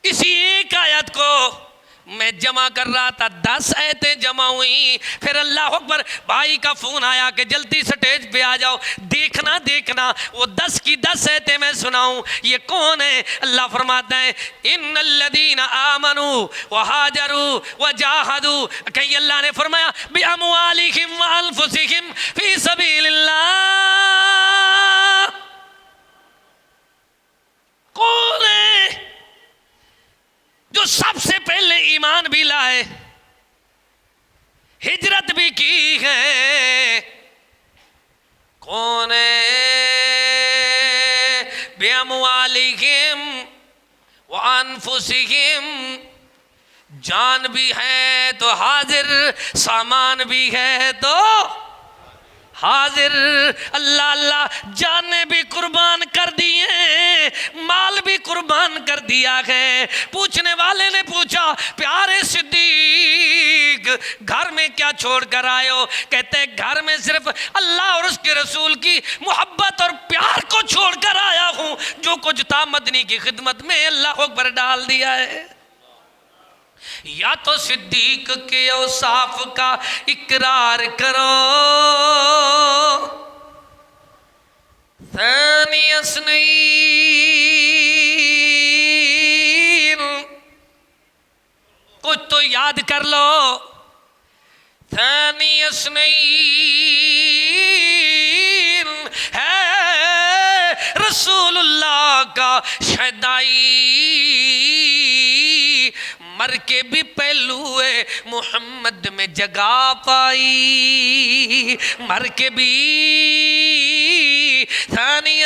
इसी एक आयत को मैं जमा कर रहा था, 10 आयतें जमा हुई। फिर अल्लाह अकबर, भाई का फोन आया कि जल्दी स्टेज पे आ जाओ, देखना देखना वो 10 की 10 आयतें मैं सुनाऊं। ये कौन है? अल्लाह फरमाता है इन्नल्लज़ीना आमनू व हाजरू व जाहदू। कहीं अल्लाह ने फरमाया बिअमवालिहिम व अनफुसिहिम फी सबीलिल्लाह। कौन है जो सबसे पहले ईमान भी लाए, हिजरत भी की है? कौन है? बेअमवालिहिम व अनफुसिहिम, जान भी है तो हाजिर, सामान भी है तो हाजिर। अल्लाह अल्लाह, जाने भी कुर्बान कर दिए, माल भी कुर्बान कर दिया है। पूछने वाले ने पूछा प्यारे सिद्दीक, घर में क्या छोड़ कर आए हो? कहते घर में सिर्फ अल्लाह और उसके रसूल की मोहब्बत और प्यार को छोड़ कर आया हूं। जो कुछ था मदनी की खिदमत में अल्लाह अकबर डाल दिया है। या तो सिद्दीक के औसाफ का इकरार करो, नहीं कुछ तो याद कर लो। नहीं है रसूलुल्लाह का शहदाई, मर के भी पहलुए मोहम्मद में जगा पाई, मर के भी नहीं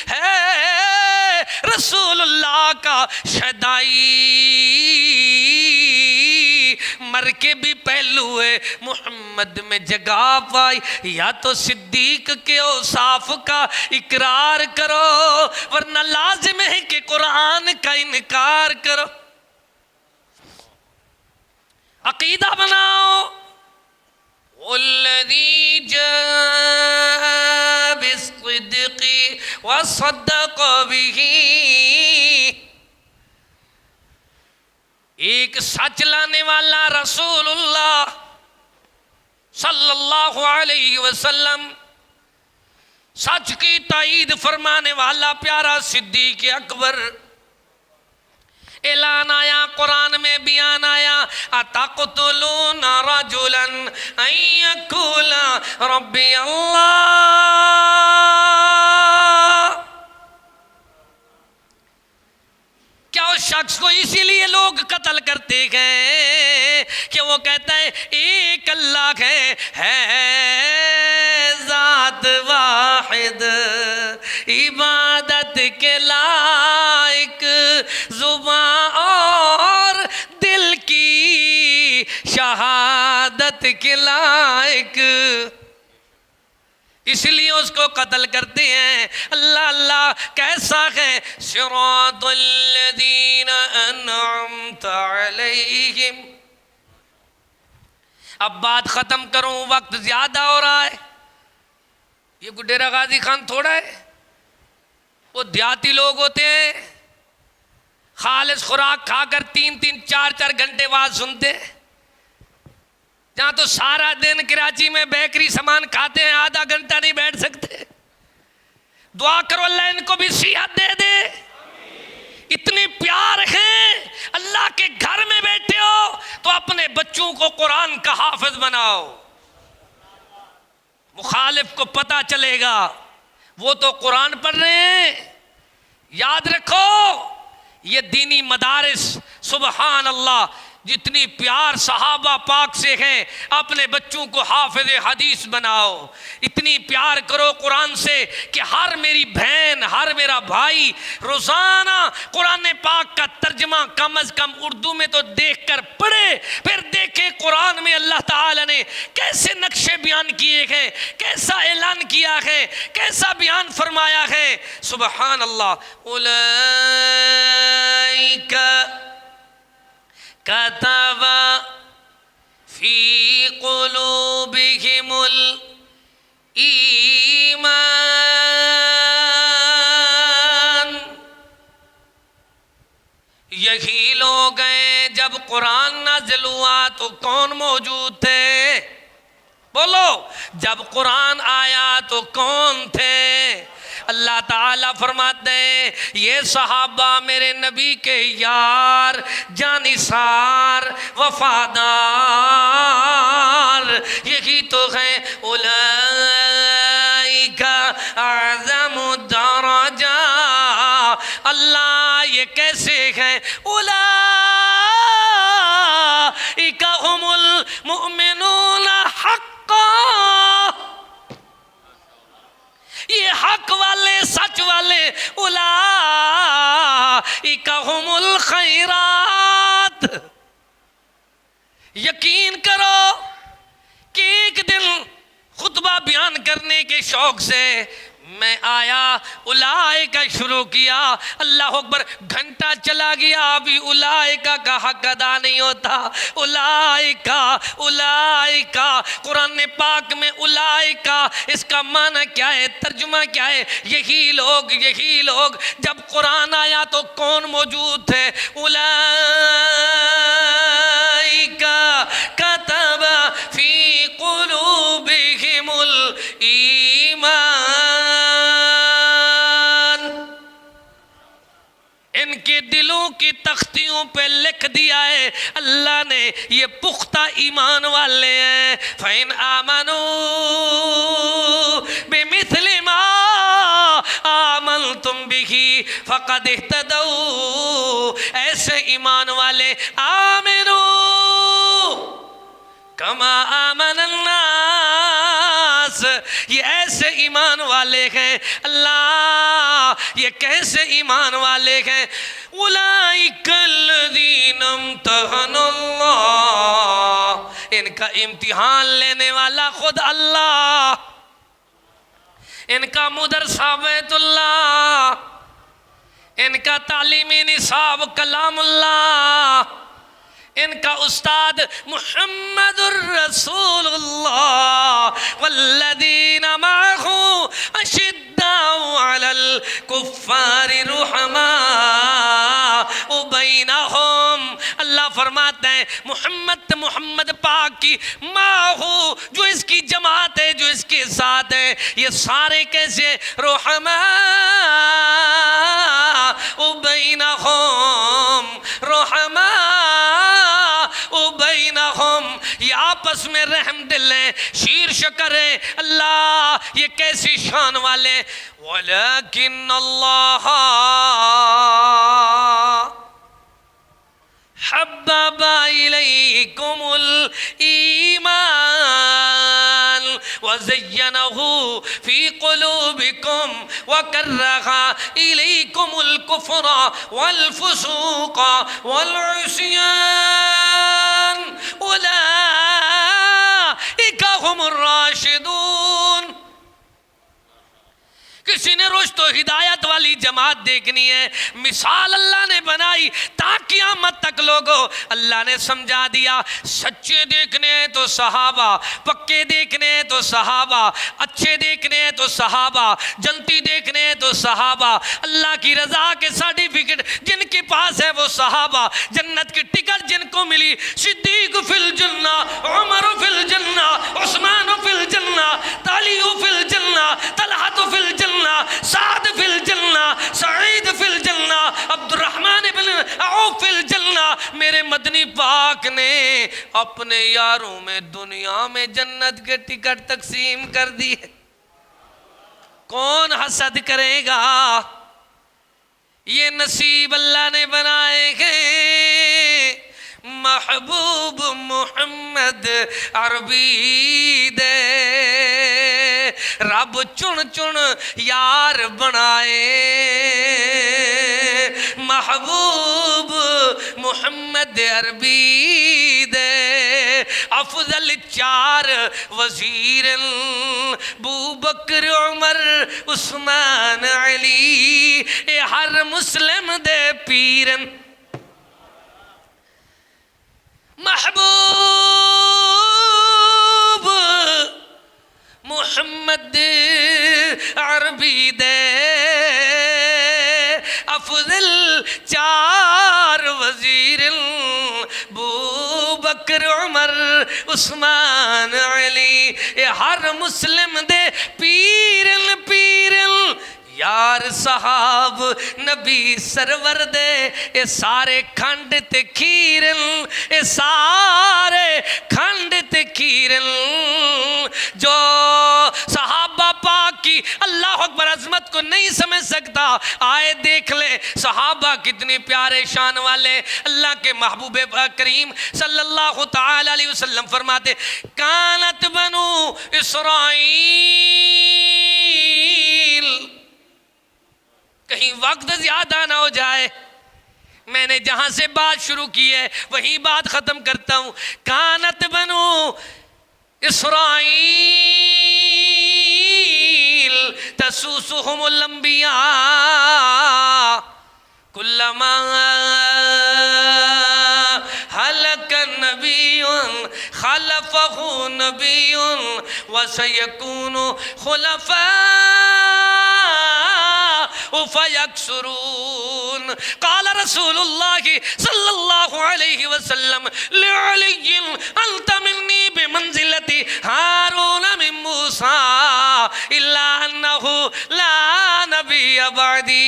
है रसूलुल्लाह का शहदाई, मर के भी पहलुए मोहम्मद में जगा पाई। या तो सिद्दीक के औसाफ का इकरार करो, वरना लाजिम है कि कुरान का इनकार करो। अकीदा बनाओ। वल्लज़ी जाअ बिस्सिद्क़ि व सद्दक़ बिही, एक सच लाने वाला रसूलुल्लाह सल्लल्लाहु अलैहि वसल्लम, सच की ताईद फरमाने वाला प्यारा सिद्दीक अकबर। ऐलान आया, कुरान में बयान आया, अतक़तुलूना रजुलन अन यक़ूला रब्बी अल्लाह। क्या उस शख्स को इसीलिए लोग कत्ल करते हैं कि वो कहता है एक अल्लाह है जात वाहिद, इबादत के लायक, जुबान और दिल की शहादत के लायक, इसलिए उसको कत्ल करते हैं। अल्लाह अल्लाह कैसा है? सिरातल्लज़ीना अनअमता अलैहिम। अब बात खत्म करूं, वक्त ज्यादा हो रहा है। ये डेरा गाजी खान थोड़ा है, वो देहाती लोग होते हैं, खालिस खुराक खाकर 3-3 4-4 घंटे बाद सुनते हैं। जहां तो सारा दिन कराची में बेकरी सामान खाते हैं, आधा घंटा नहीं बैठ सकते। दुआ करो अल्लाह इनको भी सेहत दे दे। इतने प्यार हैं, अल्लाह के घर में बैठे हो तो अपने बच्चों को कुरान का हाफिज बनाओ। मुखालिफ को पता चलेगा वो तो कुरान पढ़ रहे हैं। याद रखो ये दीनी मदारिस, सुबहान अल्लाह, जितनी प्यार सहाबा पाक से है, अपने बच्चों को हाफिज हदीस बनाओ। इतनी प्यार करो कुरान से कि हर मेरी बहन, हर मेरा भाई रोजाना कुरान पाक का तर्जमा कम अज कम उर्दू में तो देखकर पढ़े, फिर देखे कुरान में अल्लाह ताला ने कैसे नक्शे बयान किए हैं, कैसा ऐलान किया है, कैसा बयान फरमाया है। सुबहान अल्लाह। उलाइका कतब फी कुलूबिहिमुल ईमान। यही लोग हैं जब कुरान नाज़िल हुआ तो कौन मौजूद थे? बोलो, जब कुरान आया तो कौन थे? अल्लाह ताला फरमाते हैं ये सहाबा मेरे नबी के यार, जानिसार, वफादार, यही तो है उलाइका आज़मु दरजा। अल्लाह ये कैसे हैं? उलाइका हुमुल मुमिनून हक्का, ये हक वाले, सच वाले। उलाइका हुमुल खैरात। यकीन करो कि एक दिन खुतबा बयान करने के शौक से मैं आया, उलाइका शुरू किया, अल्लाह अकबर, घंटा चला गया, अभी उलाइका का हक अदा नहीं होता। उलाइका उलाइका, कुरान पाक में उलाइका इसका माना क्या है, तर्जुमा क्या है? यही लोग जब कुरान आया तो कौन मौजूद थे? उलाइका कतब फी कुलूबिहिमुल ईमान, इनके दिलों की तख्तियों पे लिख दिया है अल्लाह ने ये पुख्ता ईमान वाले हैं। फ़इन आमनू बिमिस्लि मा आमनतुम बिही फ़क़द इह्तदौ, ऐसे ईमान वाले आमिनू कमा आमन अन्नास, ये ऐसे ईमान वाले हैं। अल्लाह ये कैसे ईमान वाले हैं? उलाइकल्लज़ीना इम्तहनल्लाह, इनका इम्तिहान लेने वाला खुद अल्लाह, इनका मुदरसा बैतुल्लाह, इनका तालीमी निसाब कलामुल्लाह, इनका उस्ताद मुहम्मदुर रसूलुल्लाह, वल्लज़ीना मअहू अशिद्दाउ अलल कुफ्फारि रुहमाउ बैनहुम। अल्लाह फरमाते हैं मोहम्मद पाक की माहू, जो इसकी जमात है, जो इसके साथ है, ये सारे कैसे? रुहमाउ बैनहुम, रुहमाउ बैनहुम, ये आपस में रहम दिल है, शीर्षक है। अल्लाह ये कैसी शान वाले? वलाकिन्नल्लाह हब्बबा इलैकुमुल ईमान वज़य्यनहू फी कुलूबिकुम वकर्रहा इलैकुमुल कुफ्र वल फुसूक वल इस्यान उलाइका हुमुर राशिदून। किसी ने रुश्द और हिदायत वाली जमात देखनी है, मिसाल अल्लाह ने बनाई ताकि क़यामत तक लोगों अल्लाह ने समझा दिया। सच्चे देखने हैं तो सहाबा, पक्के देखने हैं तो सहाबा, अच्छे देखने हैं तो सहाबा, जन्नती देखने हैं तो सहाबा, अल्लाह की रजा के सर्टिफिकेट जिनके पास है वो सहाबा, जन्नत की टिकट जिनको मिली, सिद्दीक फिल जन्ना, उमर फिल जन्ना, उस्मान फिल जन्ना, ताली फिल जन्ना, तलहा फिल जन्ना, साद फिल जन्ना, सईद फिल जन्ना, अब्दुर्रहमान बिन औफ फिल जन्ना। मेरे मदनी पाक ने अपने यारों में दुनिया में जन्नत के टिकट तकसीम कर दी है। कौन हसद करेगा? ये नसीब अल्लाह ने बनाए हैं। महबूब मोहम्मद अरबी दे रब चुन चुन यार बनाए। महबूब मोहम्मद अरबी दे अफजल चार वजीरन बू बकर उमर उस्मान अली, ए हर मुस्लिम दे पीरन। महबूब मोहम्मद अरबी दे अफजल चार वजीर बू बकर उमर उस्मान अली। ये हर मुस्लिम दे पीरन पीरन यार साहब नबी सरवर दे ये सारे खंड ते खीरन, ये सारे खंड ते खीरन। जो सहाबा पाक की अल्लाह अकबर अजमत को नहीं समझ सकता, आए देख ले सहाबा कितने प्यारे शान वाले। अल्लाह के महबूब करीम सल्लल्लाहु ताला अलैहि वसल्लम फरमाते कानत बनु इसराइल। कहीं वक्त ज्यादा ना हो जाए, मैंने जहां से बात शुरू की है वही बात खत्म करता हूं। कानत बनु इसराइल तसूसुहुमुल अंबिया कुल्लमा हलक नबियुन खलफहु नबियुन व सयकूनु खुलफा फयक्सुरून। क़ाल रसूलुल्लाह सल्लल्लाहु अलैहि वसल्लम लिअलिय्यिन अंत मिन्नी बिमंज़िलति हारून मिन मूसा इल्ला अन्नहु ला नबिय्य बअदी।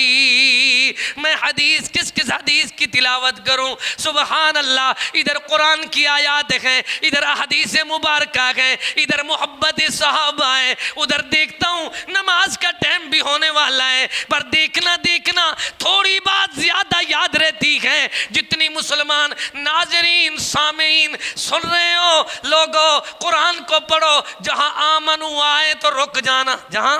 मैं हदीस किस हदीस की तिलावत करूं? सुबहान अल्लाह। इधर कुरान की आयात हैं, इधर हदीस मुबारका है, इधर मोहब्बत सहाबा है, उधर देखता हूं नमाज का टाइम भी होने वाला है। पर देखना देखना थोड़ी बात ज्यादा याद रहती है। जितनी मुसलमान नाजरीन सामीन सुन रहे हो लोगों, कुरान को पढ़ो। जहां आमनु आए तो रुक जाना, जहां